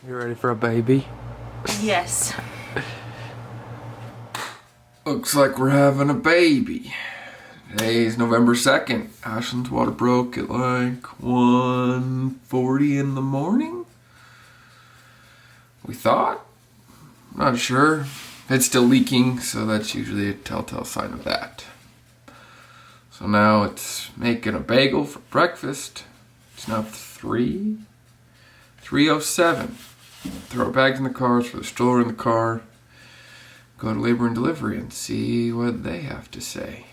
You ready for a baby? Yes. Looks like we're having a baby. Today's November 2nd. Ashlyn's water broke at like 1:40 in the morning. We thought. Not sure. It's still leaking, so that's usually a telltale sign of that. So now it's making a bagel for breakfast. It's now 3:07. Throw our bags in the car, throw the stroller in the car, go to labor and delivery and see what they have to say.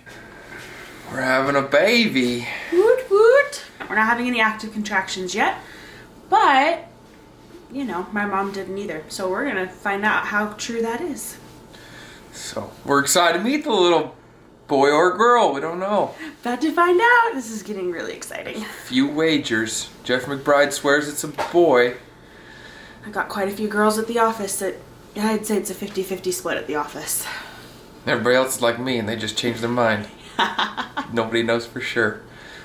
We're having a baby. Woot woot. We're not having any active contractions yet, but you know, my mom didn't either. So we're gonna find out how true that is. So we're excited to meet the little boy or girl. We don't know. About to find out. This is getting really exciting. Few wagers. Jeff McBride swears it's a boy. I got quite a few girls at the office that I'd say it's a 50-50 split at the office. Everybody else is like me and they just changed their mind. Nobody knows for sure.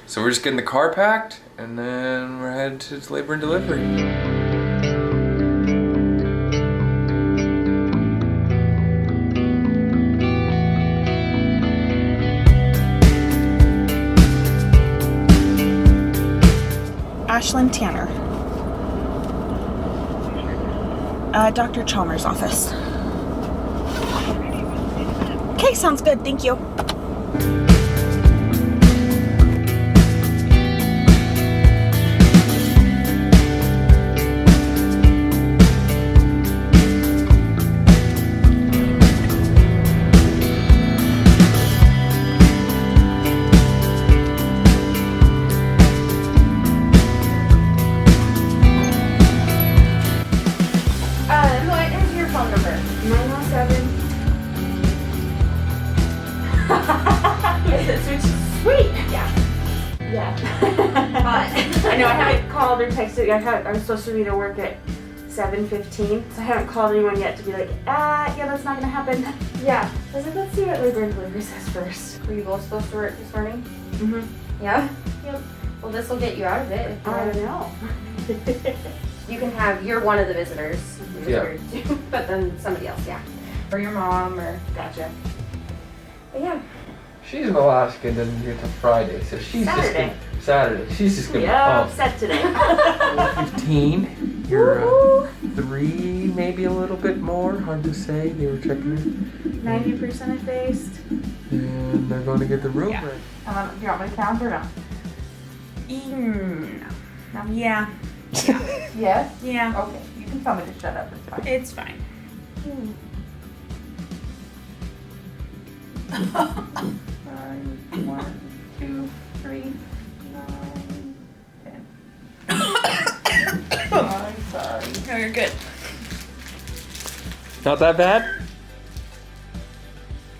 So we're just getting the car packed and then we're headed to labor and delivery. Ashlyn Tanner. Dr. Chalmers' office. Okay, sounds good. Thank you. What is your phone number? 907. Is it sweet? Yeah. I know I haven't called or texted. I was supposed to be to work at 7:15, so I haven't called anyone yet to be like, yeah, that's not gonna happen. Yeah. I was like, let's see what labor and delivery says first. Were you both supposed to work this morning? Mm-hmm. Yeah? Yep. Well, this will get you out of it. I don't know. You can have, you're one of the visitors. Yeah. But then somebody else, yeah. Or your mom, or, Gotcha. but yeah. She's in Alaska and doesn't get till Friday, so she's Saturday. Saturday. She's just gonna Yeah, upset today. 15. You're 3, maybe a little bit more. Hard to say. They were checking it. 90% effaced. And they're going to get the room Yeah. ready. Do you want me to count or no? No. Yeah. Yes? Yeah. Okay. You can tell me to shut up, it's fine. It's fine. 1, 2, 3, 9, 10. I'm sorry. No, you're good. Not that bad?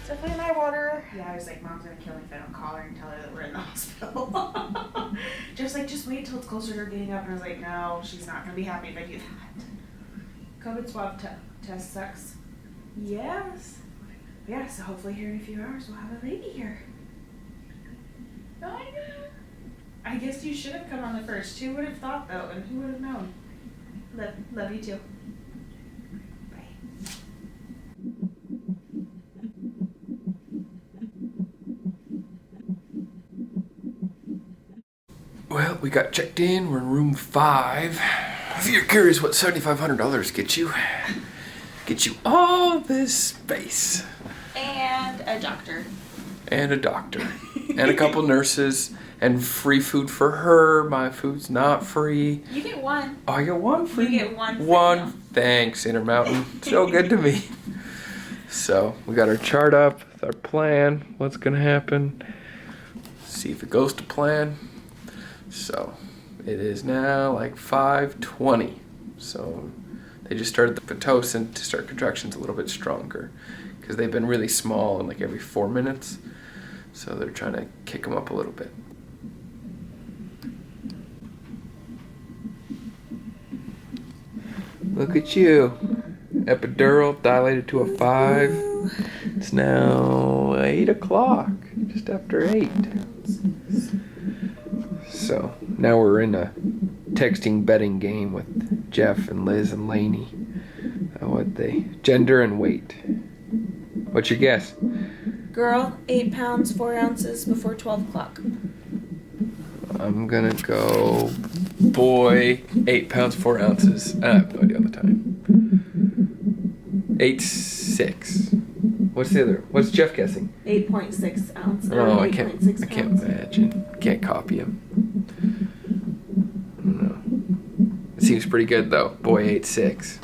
So if my water. Yeah, I was like, Mom's gonna kill me if I don't call her and tell her that we're in the hospital. just wait till it's closer to her getting up. And I was like, no, she's not gonna be happy if I do that. COVID swab test sucks. Yes. Yeah, so hopefully here in a few hours we'll have a baby here. I guess you should have come on the first. Who would have thought though, and who would have known? Love you too. Bye. Well, we got checked in. We're in room 5. If you're curious what $7,500 gets you all this space. And a doctor. And a doctor. And a couple nurses. And free food for her. My food's not free. You get one. Oh, I get one free? You get one free One. meal. Thanks, Intermountain. So good to me. So, we got our chart up with our plan. What's going to happen. See if it goes to plan. So, it is now like 5:20. So, they just started the Pitocin to start contractions a little bit stronger. Because they've been really small and like every 4 minutes. So, they're trying to kick them up a little bit. Look at you. Epidural dilated to a 5. It's now 8 o'clock, just after 8. So now we're in a texting betting game with Jeff and Liz and Lainey. What they gender and weight. What's your guess? Girl, 8 pounds, 4 ounces before 12 o'clock. I'm gonna go boy, 8 pounds, 4 ounces. I have no idea on the time. 8'6". What's the other? What's Jeff guessing? 8.6 ounces. Oh, I 8.6 can't pounds. imagine. Can't copy him. I don't know. It seems pretty good though. Boy, 8'6".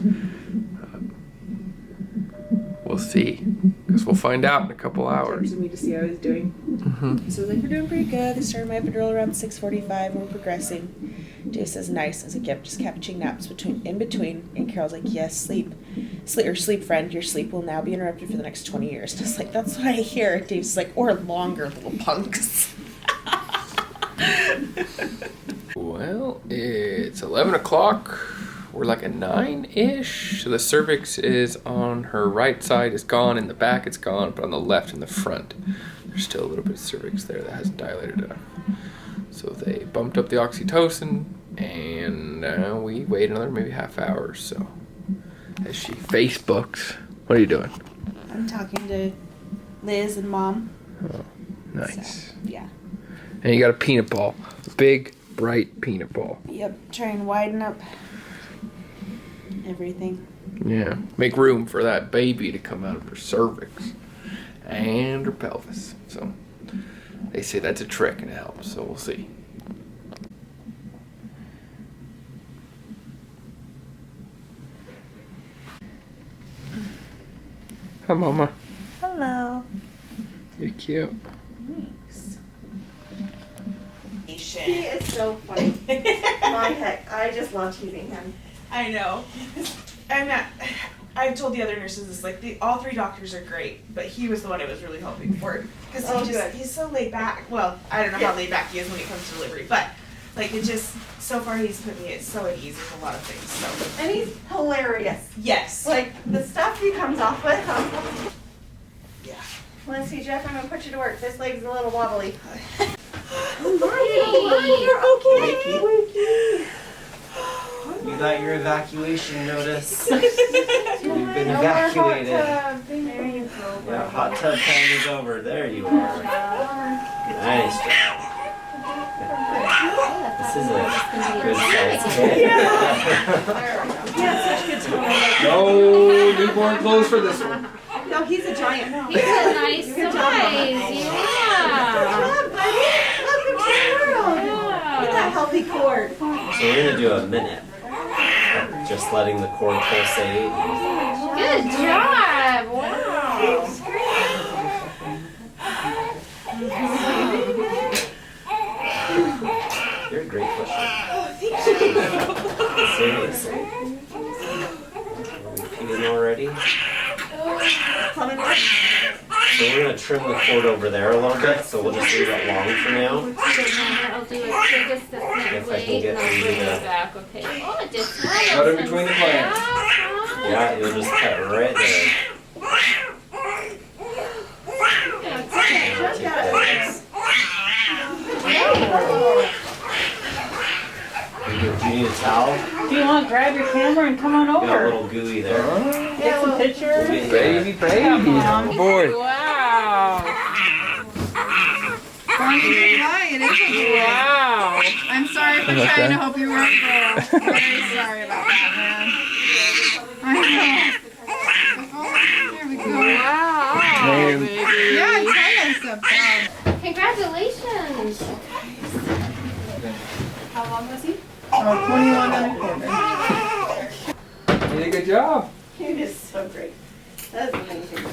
We'll see. Guess we'll find out in a couple hours. Texted me to see how I was doing. So like, we're doing pretty good. They started my epidural around 6:45. We're progressing. Jay says nice. I was like, yep, just catching naps in between. And Carol's like, yes, sleep, friend. Your sleep will now be interrupted for the next 20 years. And I was like, that's what I hear. Dave's like, or longer, little punks. Well, it's 11 o'clock. We're like a 9-ish. So the cervix is on her right side is gone, in the back it's gone, but on the left and the front, there's still a little bit of cervix there that hasn't dilated enough. So they bumped up the oxytocin, and we wait another maybe half hour or so. As she Facebooks. What are you doing? I'm talking to Liz and Mom. Oh, nice. So, yeah. And you got a peanut ball. A big, bright peanut ball. Yep. Try and widen up everything. Yeah. Make room for that baby to come out of her cervix and her pelvis. So they say that's a trick and it helps. So we'll see. Hi, Mama. Hello. You're cute. Thanks. He is so funny. My heck, I just love teasing him. I know. I've told the other nurses this, like, all 3 doctors are great, but he was the one I was really hoping for. Because he's so laid back. Well, I don't know how laid back he is when it comes to delivery, but, like, it just, so far he's put me so at ease with a lot of things, so. And he's hilarious. Yes. Like, the stuff he comes off with. Yeah. Let's see, Jeff, I'm going to put you to work. This leg's a little wobbly. You're okay. You got your evacuation notice. You've been evacuated. There you go. Yeah, hot tub time is over. There you are. Nice job. This is a good sized kid. Yeah, such good time. No newborn clothes for this one. No, he's a giant. He's a nice Good job, size, Mama. Good yeah. job, buddy. Welcome to the world. Look at that healthy cord. So we're gonna do a minute. Just letting the cord pulsate. Good job, wow. You're a great pusher. Seriously. Are we peeing already? So we're gonna trim the cord over there a little bit, so we'll just leave it long for now. I'll do it. Take a step If I can wait, get and I'll bring the, it back. Okay. Oh, it just Cut in between the plants. Yeah, you'll just cut right there. Do you need a towel? Do you want to grab your camera and come on Got a over? little gooey there. Take some pictures? Baby. Boy. Wow. Hi, it is a boy. Wow. I'm sorry for Okay. trying to hope you were a girl. Very sorry about that, man. I know. Oh, there we go. Wow. Man. Baby. Yeah, tell us about. Congratulations. How long was he? Oh, 21 and a quarter. You did a good job. He is so great. That's amazing.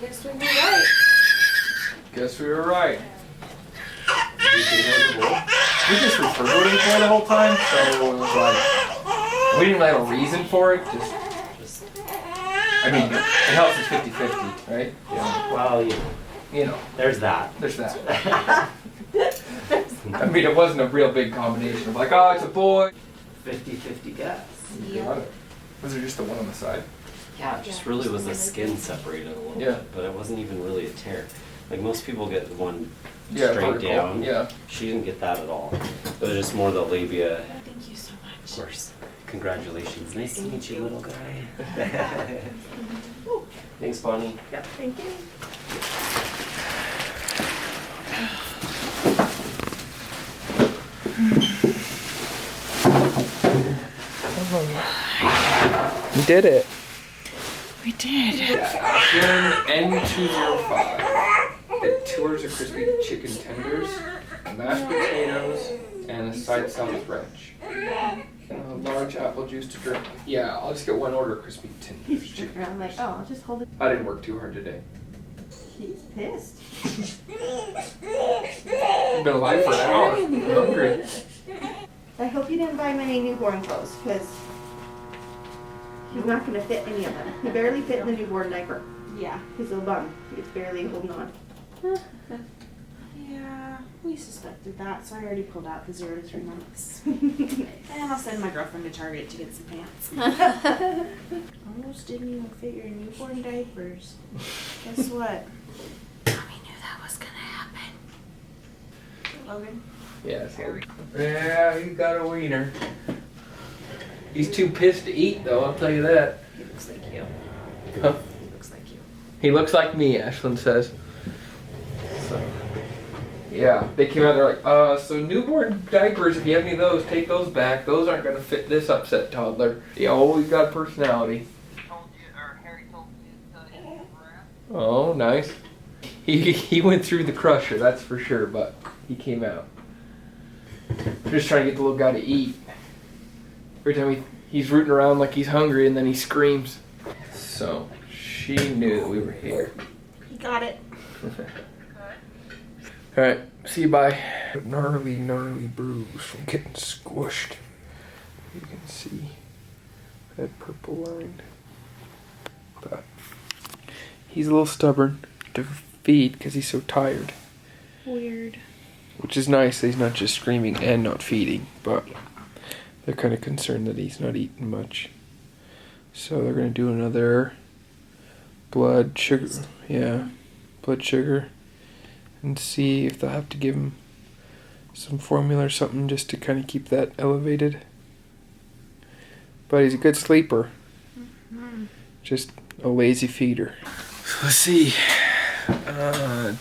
Yes, we'd be right. Guess we were right. We just referred to it for the whole time, so it was like, we didn't really have a reason for it, just I mean, it helps it's 50-50, right? Yeah. Well, You know, there's that. there's that. I mean, it wasn't a real big combination of like, oh, it's a boy. 50-50 guess. Love it. Was it just the one on the side? Yeah, it just really was the skin separated a little Yeah. bit, but it wasn't even really a tear. Like most people get one Yeah, straight vertical. down. Yeah. She didn't get that at all. It was just more the labia. Thank you so much. Of course. Congratulations. Nice to meet you, little guy. Thanks, Bonnie. Yep, thank you. You did it. We did. Action N205. It tours of crispy chicken tenders, mashed potatoes, and a side salad ranch. Large apple juice to drink. Yeah, I'll just get one order of crispy tenders. He's looking around like, oh, I'll just hold it. I didn't work too hard today. He's pissed. I've been alive for an hour. I'm hungry. I hope you didn't buy many newborn clothes, because he's not going to fit any of them. He barely fit in the newborn diaper. Yeah. His little bum. He's barely holding on. Yeah, we suspected that, so I already pulled out the 0 to 3 months. And I'll send my girlfriend to Target to get some pants. Almost didn't even fit your newborn diapers. Guess what? Mommy knew that was gonna happen. Logan? Yeah, Harry. Yeah, he's got a wiener. He's too pissed to eat, though, I'll tell you that. He looks like you. Huh? He looks like you. He looks like me, Ashlyn says. So, yeah, they came out, they're like, so newborn diapers, if you have any of those, take those back. Those aren't going to fit this upset toddler. He always got personality. Oh, nice. He went through the crusher, that's for sure, but he came out. Just trying to get the little guy to eat. Every time he's rooting around like he's hungry, and then he screams. So, she knew that we were here. He got it. Alright, see you, bye. Gnarly bruise from getting squished. You can see that purple line. But he's a little stubborn to feed because he's so tired. Weird. Which is nice that he's not just screaming and not feeding, but they're kind of concerned that he's not eating much. So they're going to do another blood sugar. Yeah, blood sugar. And see if they'll have to give him some formula or something just to kind of keep that elevated. But he's a good sleeper. Just a lazy feeder. Let's see.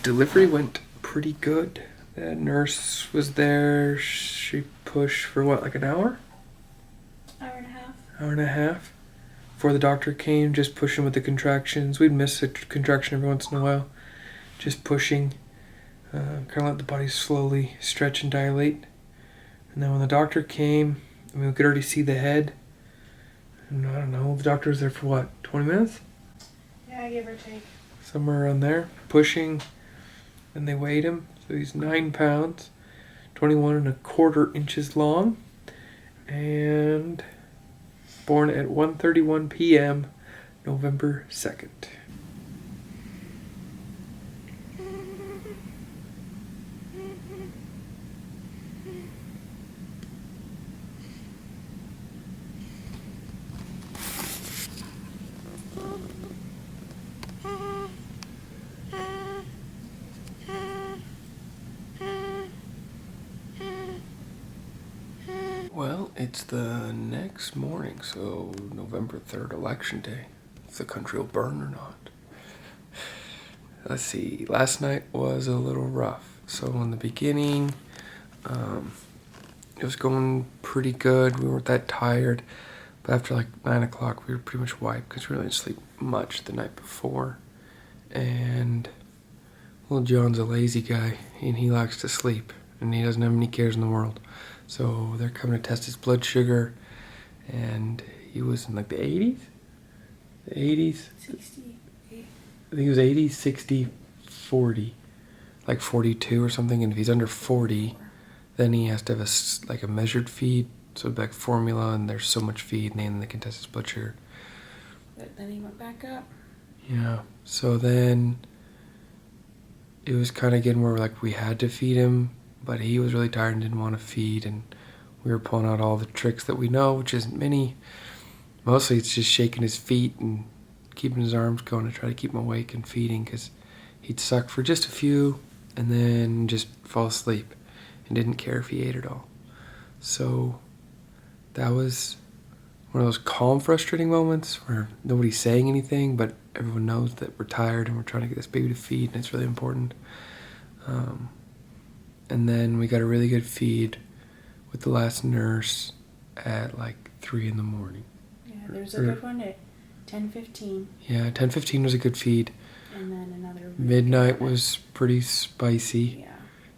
Delivery went pretty good. The nurse was there. She pushed for what, like an hour? Hour and a half. Hour and a half. Before the doctor came, just pushing with the contractions. We'd miss a contraction every once in a while. Just pushing. Kind of let the body slowly stretch and dilate. And then when the doctor came, I mean, we could already see the head. And I don't know, the doctor was there for what, 20 minutes? Yeah, give or take. Somewhere around there, pushing. And they weighed him. So he's 9 pounds, 21¼ inches long. And born at 1:31 p.m., November 2nd. Well, it's the next morning, so November 3rd, Election Day. If the country will burn or not. Let's see, last night was a little rough. So in the beginning, it was going pretty good. We weren't that tired. But after like 9 o'clock, we were pretty much wiped because we really didn't sleep much the night before. And little John's a lazy guy, and he likes to sleep. And he doesn't have any cares in the world. So they're coming to test his blood sugar, and he was in like the 80s? The 80s? 68. I think it was 80, 60, 40. Like 42 or something, and if he's under 40, then he has to have a measured feed. So it'd be like formula, and there's so much feed, and then they can test his blood sugar. But then he went back up. Yeah, so then it was kind of getting where like we had to feed him, but he was really tired and didn't want to feed, and we were pulling out all the tricks that we know, which isn't many, mostly it's just shaking his feet and keeping his arms going to try to keep him awake and feeding, because he'd suck for just a few and then just fall asleep and didn't care if he ate at all. So that was one of those calm, frustrating moments where nobody's saying anything, but everyone knows that we're tired and we're trying to get this baby to feed, and it's really important. And then we got a really good feed with the last nurse at like 3 in the morning. Yeah, there's a good one at 10:15, Yeah, 10:15 was a good feed. and then another. really Midnight good one was pretty spicy. at- Yeah,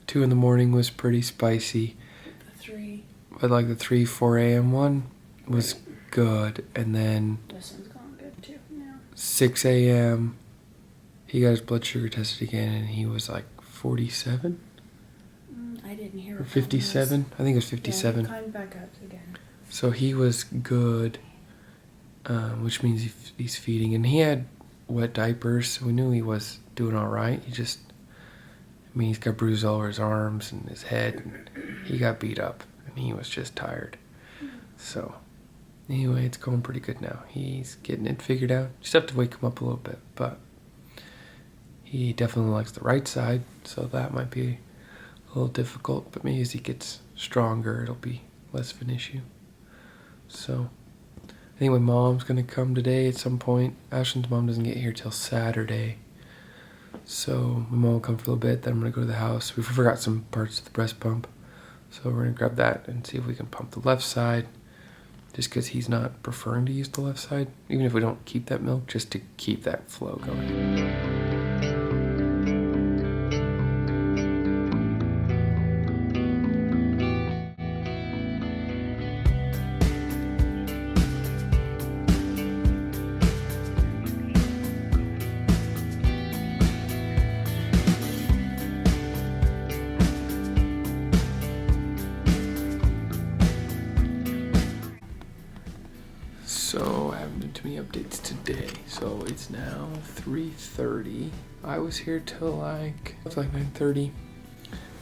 2 in the morning was pretty spicy. the 3. But like the 3, 4 a.m. one was good. And then This one's going good too now. 6 a.m. he got his blood sugar tested again, and he was like 47 I didn't hear. or what that was. 57. I think it was Yeah, 57. he climbed back up again. So he was good, which means he's feeding. And he had wet diapers, so we knew he was doing all right. He's got bruises all over his arms and his head, and he got beat up, and he was just tired. So anyway, it's going pretty good now. He's getting it figured out. Just have to wake him up a little bit, but he definitely likes the right side, so that might be a little difficult, but maybe as he gets stronger, it'll be less of an issue. So I think my mom's gonna come today at some point. Ashton's mom doesn't get here till Saturday, so my mom will come for a little bit. Then I'm gonna go to the house. We forgot some parts of the breast pump, so we're gonna grab that and see if we can pump the left side, just because he's not preferring to use the left side, even if we don't keep that milk, just to keep that flow going. So I haven't been too many updates today. So it's now 3:30. I was here till like 9:30.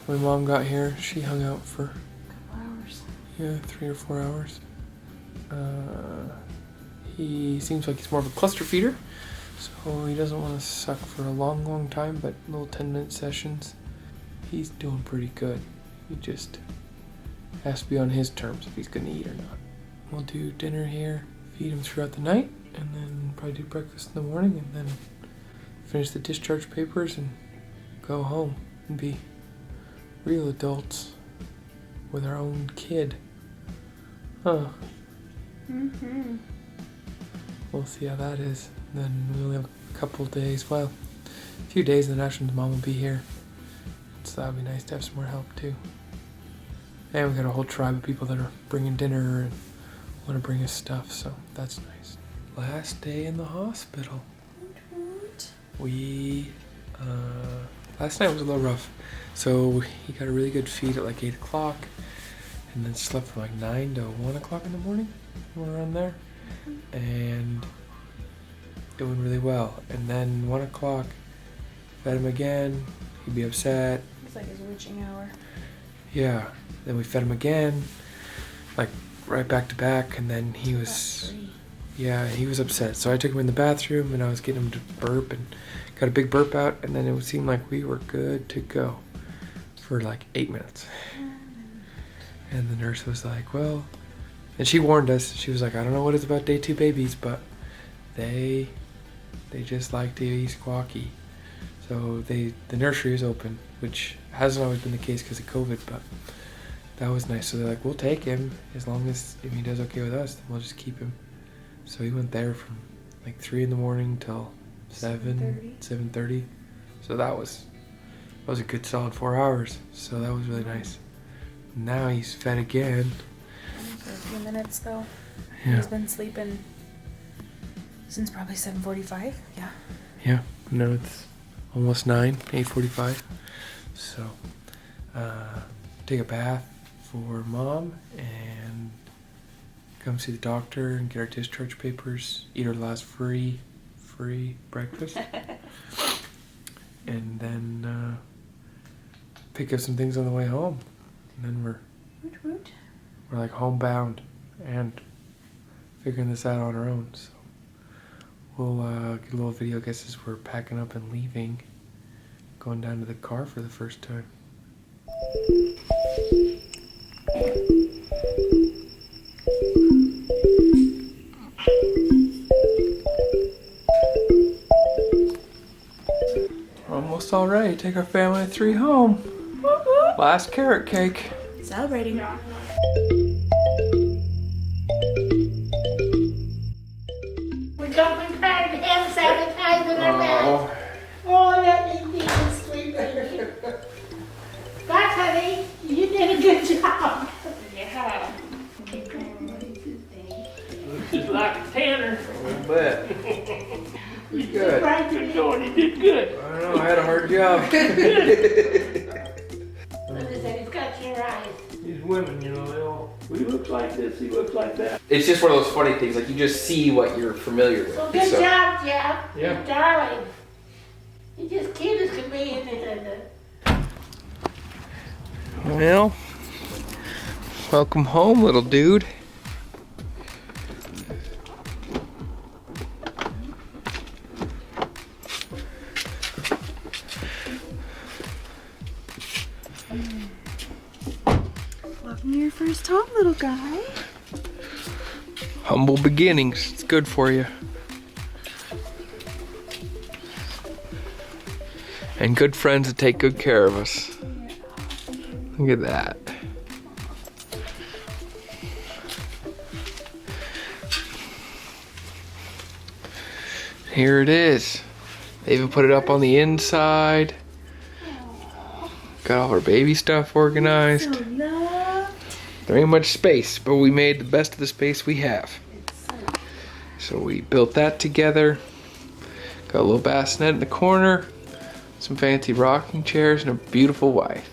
My mom got here. She hung out for Hours. 3 or 4 hours. He seems like he's more of a cluster feeder, so he doesn't want to suck for a long time, but little 10-minute sessions. He's doing pretty good. He just has to be on his terms if he's gonna eat or not. We'll do dinner here, feed him throughout the night, and then probably do breakfast in the morning, and then finish the discharge papers and go home and be real adults with our own kid. Huh. Mm-hmm. We'll see how that is. Then we only have a couple days, well, a few days, and then Ashton's mom will be here. So that would be nice to have some more help too. And we got a whole tribe of people that are bringing dinner and want to bring us stuff, so that's nice. Last day in the hospital. We, last night was a little rough. So he got a really good feed at like 8 o'clock, and then slept from like 9 to 1 o'clock in the morning, somewhere around there. And it went really well. And then 1 o'clock, fed him again, he'd be upset. It's like his witching hour. Yeah, then we fed him again, like right back to back, and then he was, yeah, he was upset. So I took him in the bathroom and I was getting him to burp and got a big burp out, and then it seemed like we were good to go for like 8 minutes. And the nurse was like, well, and she warned us. She was like, I don't know what it's about day 2 babies, but they just like to be squawky. So the nursery is open, which hasn't always been the case because of COVID, but that was nice. So they're like, we'll take him as long as if he does okay with us, then we'll just keep him. So he went there from like 3 in the morning till 7:30. So that was a good solid 4 hours. So that was really nice. Now he's fed again. For a few minutes though. Yeah. He's been sleeping since probably 7:45. Yeah. Yeah. No, it's almost 9, 8:45. So, take a bath for mom and come see the doctor and get our discharge papers. Eat our last free breakfast, and then pick up some things on the way home. And then we're like homebound and figuring this out on our own. So we'll get a little video, I guess, as we're packing up and leaving, going down to the car for the first time. Almost all ready. Take our family of 3 home. Last carrot cake. Celebrating. We got me trying to have sanitizer in our mouth. Oh, Oh, that made me sleep. Bye, honey. You did a good job. Yeah. Just like Tanner. I bet. Pretty good. Right, Good going, he did good. I don't know, I had a hard job. Linda said he's got your eyes. These women, you know, they all, he looks like this, he looks like that. It's just one of those funny things, like you just see what you're familiar with. Well, good job, Jeff. Yeah. You're darling. You're just cute as can be, isn't it? Well, welcome home, little dude. Welcome to your first home, little guy. Humble beginnings. It's good for you. And good friends that take good care of us. Look at that. Here it is. They even put it up on the inside. Got all our baby stuff organized. There ain't much space, but we made the best of the space we have. So we built that together. Got a little bassinet in the corner, some fancy rocking chairs, and a beautiful wife.